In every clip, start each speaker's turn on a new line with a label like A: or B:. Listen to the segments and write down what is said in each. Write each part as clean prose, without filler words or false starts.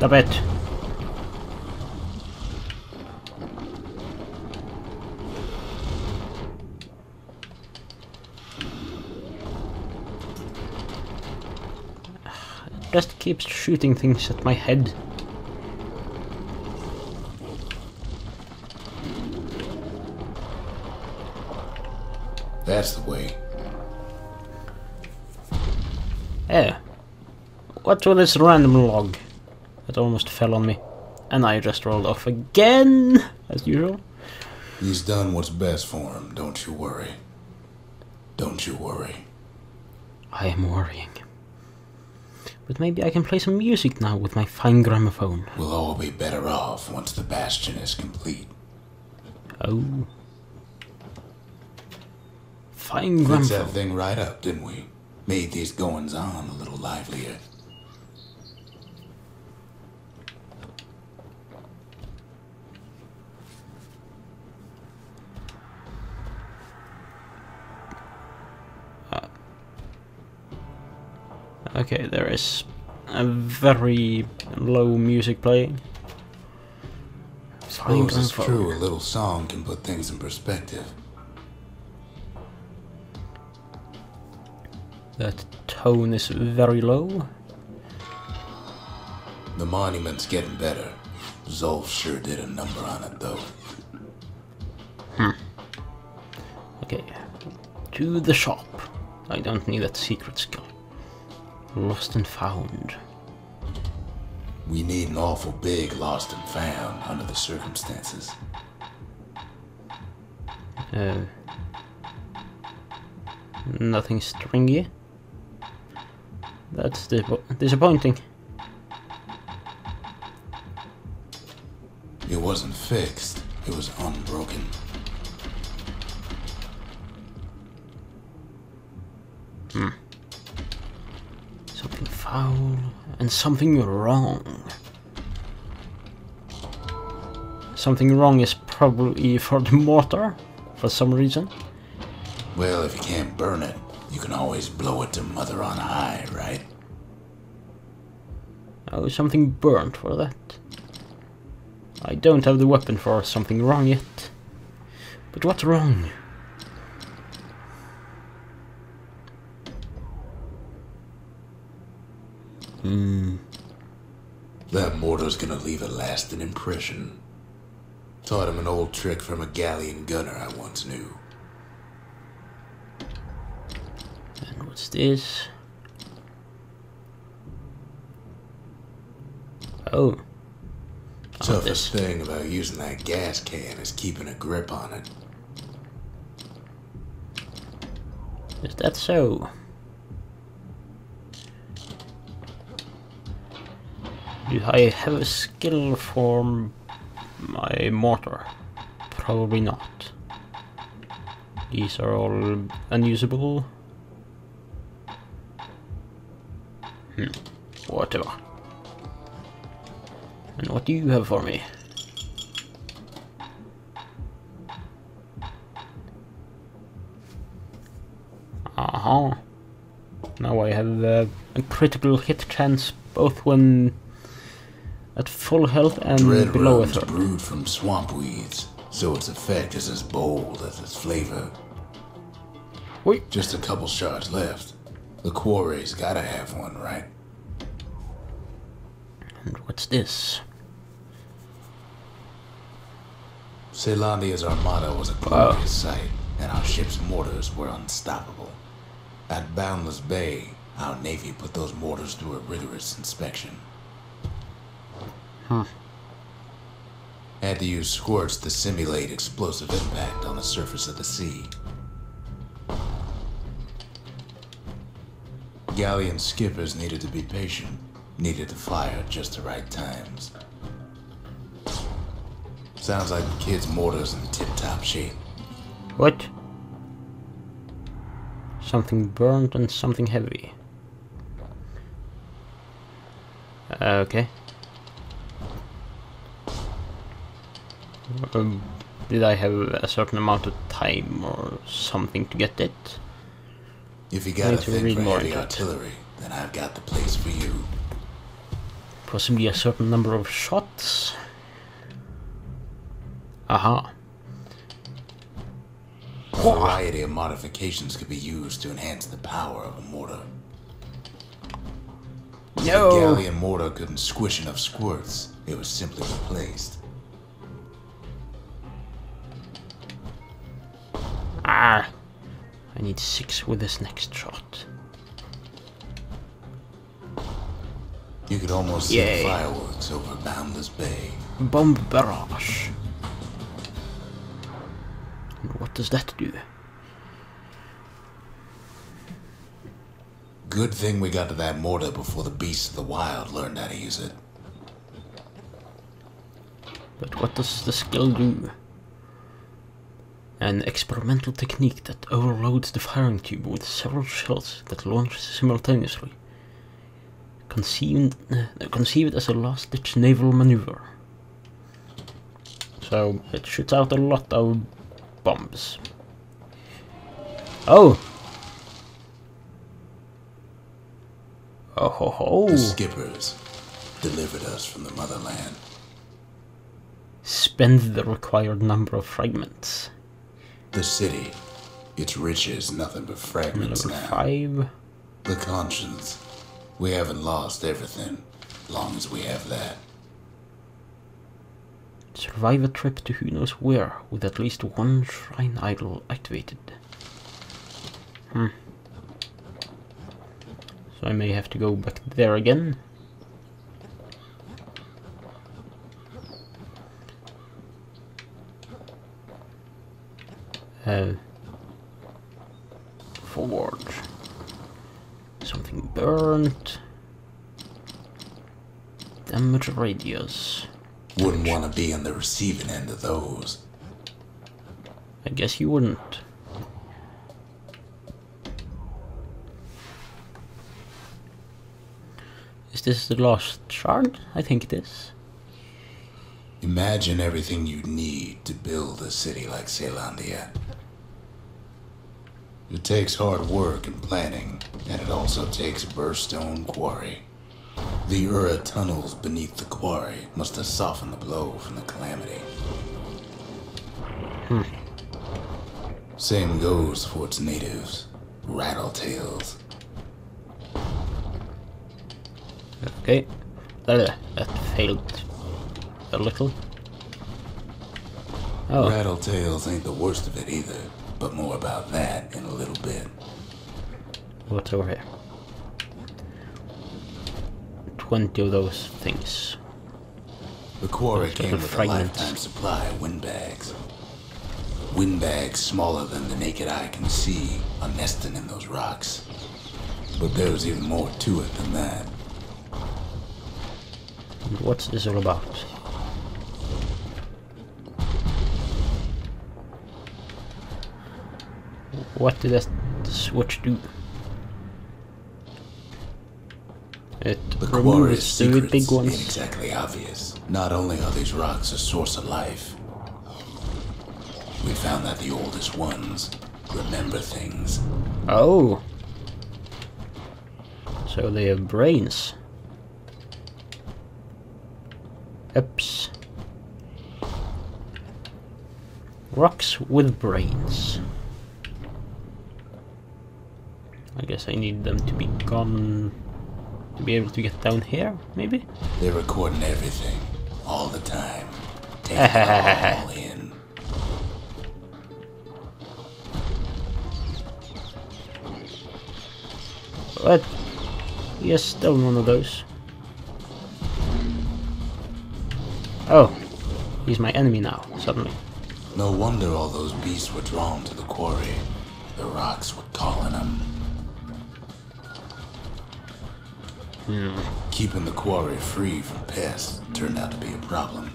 A: Stop it. It just keeps shooting things at my head.
B: That's the way.
A: Yeah. What's with this random log? It almost fell on me. And I just rolled off again, as usual.
B: He's done what's best for him, don't you worry. Don't you worry.
A: I am worrying. But maybe I can play some music now with my fine gramophone.
B: We'll all be better off once the Bastion is complete.
A: Oh. Fine
B: Fixed
A: gramophone.
B: that thing right up, didn't we? Made these goings-on a little livelier.
A: Okay, there is a very low music playing.
B: Suppose it's true, a little song can put things in perspective.
A: That tone is very low.
B: The monument's getting better. Zolf sure did a number on it, though.
A: Okay, to the shop. I don't need that secret skill. Lost and found.
B: We need an awful big lost and found under the circumstances.
A: Nothing stringy. That's disappointing.
B: It wasn't fixed, it was unbroken.
A: Something foul and something wrong. Something wrong is probably for the mortar, for some reason.
B: Well, if you can't burn it, you can always blow it to Mother on high, right?
A: Oh, something burnt for that. I don't have the weapon for something wrong yet. But what's wrong?
B: That mortar's gonna leave a lasting impression. Taught him an old trick from a galleon gunner I once knew.
A: And what's this? Oh.
B: Toughest thing about using that gas can is keeping a grip on it.
A: Is that so? Do I have a skill for my mortar? Probably not. These are all unusable. Whatever. And what do you have for me? Aha. Now I have a critical hit chance both when at full health and
B: Dread
A: below a
B: rum's
A: third.
B: brewed from swamp weeds, so its effect is as bold as its flavor.
A: Wait.
B: Just a couple shards left. The quarry's gotta have one, right?
A: And what's this?
B: Celandia's armada was a glorious sight, and our ship's mortars were unstoppable. At Boundless Bay, our Navy put those mortars through a rigorous inspection. Had to use squirts to simulate explosive impact on the surface of the sea. Galleon skippers needed to be patient, needed to fire at just the right times. Sounds like the kid's mortar's in tip-top shape.
A: What? Something burnt and something heavy. Okay. Did I have a certain amount of time or something to get it?
B: If you got a thing for heavy artillery, then I've got the place for you.
A: Possibly a certain number of shots. Aha.
B: A variety of modifications could be used to enhance the power of a mortar. The galleon mortar couldn't squish enough squirts. It was simply replaced.
A: Ah. I need 6 with this next shot.
B: You could almost see fireworks over Boundless Bay.
A: Bomb barrage. And what does that do?
B: Good thing we got to that mortar before the beasts of the wild learned how to use it.
A: But what does the skill do? An experimental technique that overloads the firing tube with several shells that launch simultaneously. Conceived as a last-ditch naval maneuver. So it shoots out a lot of bombs. Oh! Oh ho ho!
B: The skippers delivered us from the motherland.
A: Spend the required number of fragments.
B: The city, its riches, nothing but fragments
A: Number
B: now.
A: 5.
B: The conscience. We haven't lost everything, as long as we have that.
A: Survive a trip to who knows where with at least 1 shrine idol activated. So I may have to go back there again. Forge. Something burnt. Damage radius.
B: Wouldn't want to be on the receiving end of those.
A: I guess you wouldn't. Is this the last shard? I think it is.
B: Imagine everything you'd need to build a city like Zealandia. It takes hard work and planning, and it also takes a burststone quarry. The Ura tunnels beneath the quarry must have softened the blow from the calamity. Same goes for its natives, Rattletails.
A: Okay, that failed a little. Oh,
B: Rattletails ain't the worst of it either, but more about that in a little bit.
A: what's over here? 20 of those things.
B: The quarry
A: Those
B: came
A: little
B: with
A: fragments.
B: a lifetime supply of windbags. Windbags smaller than the naked eye can see are nesting in those rocks. But there's even more to it than that.
A: And what's this all about? What did that switch do? It
B: The quarry's
A: removes the big
B: secrets ain't
A: ones.
B: exactly obvious. Not only are these rocks a source of life, we found that the oldest ones remember things.
A: Oh! So they have brains. Oops. Rocks with brains. I guess I need them to be gone to be able to get down here, maybe?
B: They're recording everything, all the time. Taking it all in.
A: What? Yes, still one of those. Oh, he's my enemy now, suddenly.
B: No wonder all those beasts were drawn to the quarry. The rocks were calling them. Keeping the quarry free from pests turned out to be a problem.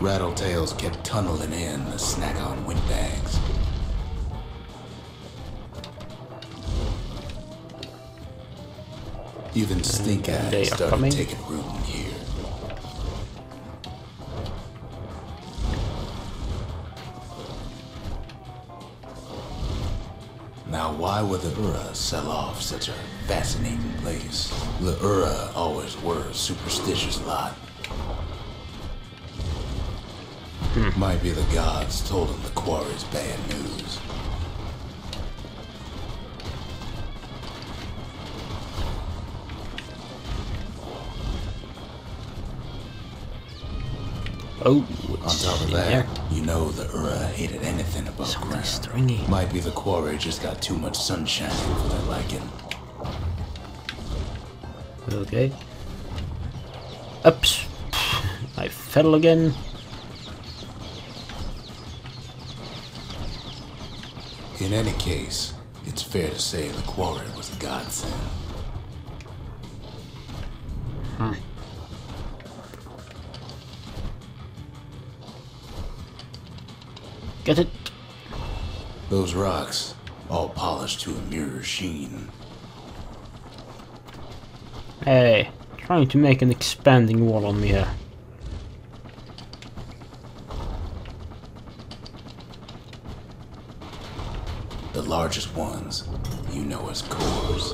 B: Rattletails kept tunneling in to snack on windbags. Even stink
A: they
B: eyes
A: are
B: started
A: coming.
B: taking root in here. Now Why would the Ura sell off such a fascinating place? The Ura always were a superstitious lot. Might be the gods told him the quarry's bad news.
A: Oh,
B: On top of that, you know the Ura hated anything above
A: something
B: ground.
A: stringy.
B: Might be the quarry just got too much sunshine for their liking.
A: Okay. Oops. I fell again.
B: In any case, it's fair to say the quarry was a godsend.
A: Get it?
B: Those rocks, all polished to a mirror sheen.
A: Hey, trying to make an expanding wall on me here.
B: The largest ones, you know as cores.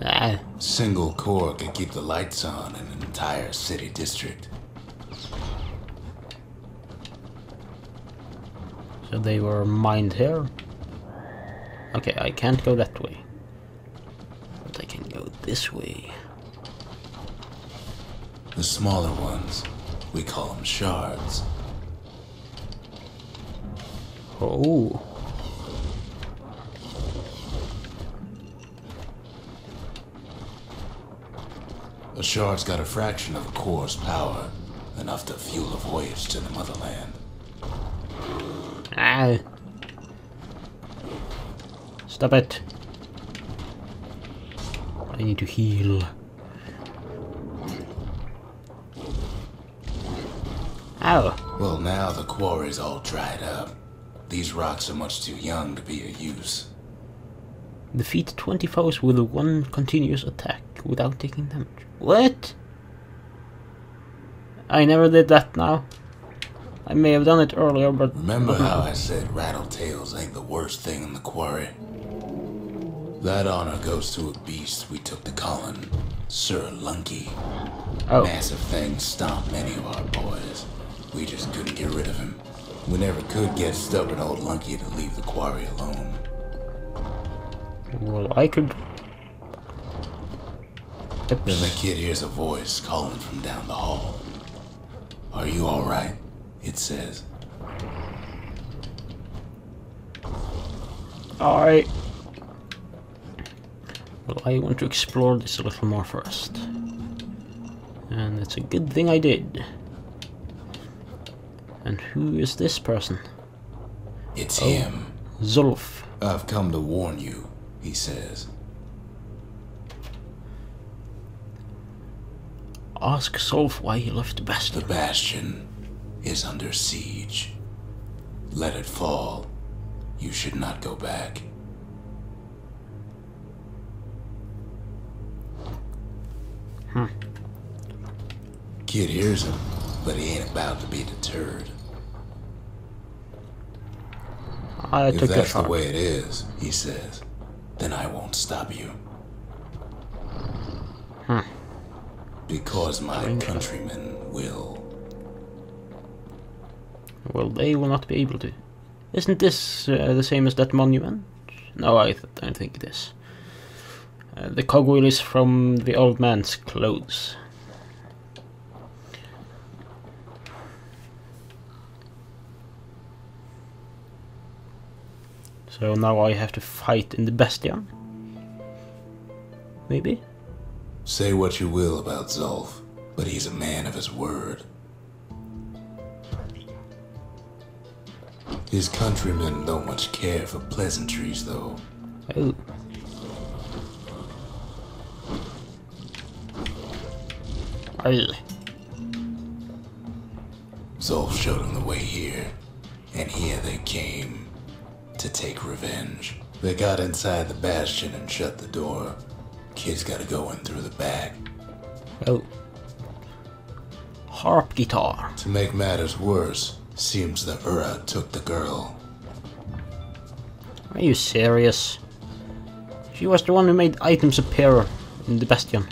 A: Ah,
B: Single core can keep the lights on in an entire city district.
A: so they were mined here. Okay, I can't go that way. But I can go this way.
B: The smaller ones, we call them shards.
A: Oh.
B: A shard's got a fraction of a core's power, enough to fuel a voyage to the motherland.
A: Ah. Stop it. I need to heal. Ow.
B: Well, now the quarry's all dried up. These rocks are much too young to be of use.
A: Defeat 20 foes with one continuous attack without taking damage. What? I never did that now. I may have done it earlier, but...
B: Remember how I said rattletails ain't the worst thing in the quarry? That honor goes to a beast we took to Colin, Sir Lunky.
A: Oh.
B: Massive thing stomped many of our boys. We just couldn't get rid of him. We never could get stubborn old Lunky to leave the quarry alone.
A: Well, I could...
B: Then the kid hears a voice calling from down the hall. Are you alright? It says.
A: Alright. Well, I want to explore this a little more first. And it's a good thing I did. And who is this person?
B: It's him.
A: Zulf.
B: I've come to warn you, he says.
A: Ask Zulf why he left Bastion.
B: The Bastion is under siege. Let it fall. You should not go back. Kid hears him, but he ain't about to be deterred.
A: I
B: If
A: took
B: that's
A: a
B: the way it is, he says, then I won't stop you. Because my countrymen will.
A: Well, they will not be able to. Isn't this the same as that monument? No, I don't think it is. The cogwheel is from the old man's clothes. So now I have to fight in the Bastion? Maybe?
B: Say what you will about Zulf, but he's a man of his word. His countrymen don't much care for pleasantries, though.
A: Oh. Aye.
B: Zulf showed him the way here, and here they came to take revenge. They got inside the Bastion and shut the door. Kid's gotta go in through the back.
A: Oh. Harp guitar.
B: To make matters worse, seems the Ura took the girl.
A: Are you serious? She was the one who made items appear in the Bastion.